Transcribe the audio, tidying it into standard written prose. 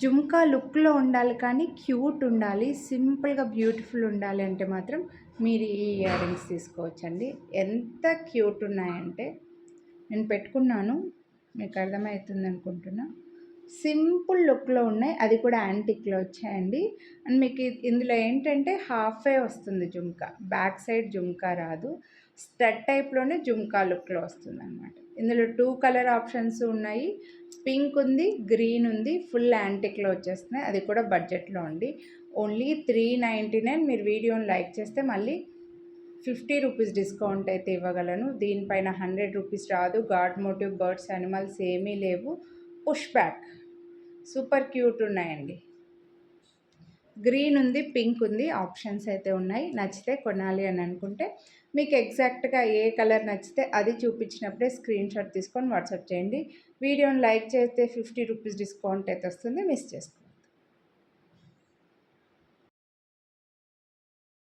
జుంకా లుక్‌లో ఉండాలి కానీ క్యూట్ ఉండాలి. సింపుల్‌గా బ్యూటిఫుల్ ఉండాలి అంటే మాత్రం మీరు ఈ ఇయర్ రింగ్స్ తీసుకోవచ్చండి. ఎంత క్యూట్ ఉన్నాయంటే నేను పెట్టుకున్నాను. మీకు అర్థమవుతుందనుకుంటున్నా. సింపుల్ లుక్‌లో ఉన్నాయి. అది కూడా యాంటిక్‌లో వచ్చాయండి. అండ్ మీకు ఇందులో ఏంటంటే హాఫే వస్తుంది జుంకా. బ్యాక్ సైడ్ జుంకా రాదు. స్టడ్ టైప్‌లోనే జుంకా లుక్‌లో వస్తుందనమాట. ఇందులో 2 కలర్ ఆప్షన్స్ ఉన్నాయి. పింక్ ఉంది, గ్రీన్ ఉంది. ఫుల్ యాంటిక్‌లో వచ్చేస్తున్నాయి. అది కూడా బడ్జెట్‌లో అండి. ఓన్లీ 399. మీరు వీడియోని లైక్ చేస్తే మళ్ళీ 50 రూపీస్ డిస్కౌంట్ అయితే ఇవ్వగలను. దీనిపైన 100 రూపీస్ రాదు. గాడ్ మోటివ్ బర్డ్స్ యానిమల్స్ ఏమీ లేవు. పుష్ బ్యాక్ సూపర్ క్యూట్ ఉన్నాయండి. గ్రీన్ ఉంది, పింక్ ఉంది. ఆప్షన్స్ అయితే ఉన్నాయి. నచ్చితే కొనాలి అని అనుకుంటే మీకు ఎగ్జాక్ట్‌గా ఏ కలర్ నచ్చితే అది చూపించినప్పుడే స్క్రీన్‌షాట్ తీసుకొని వాట్సాప్ చేయండి. వీడియోని లైక్ చేస్తే 50 రూపీస్ డిస్కౌంట్ అయితే వస్తుంది. మిస్ చేసుకోండి.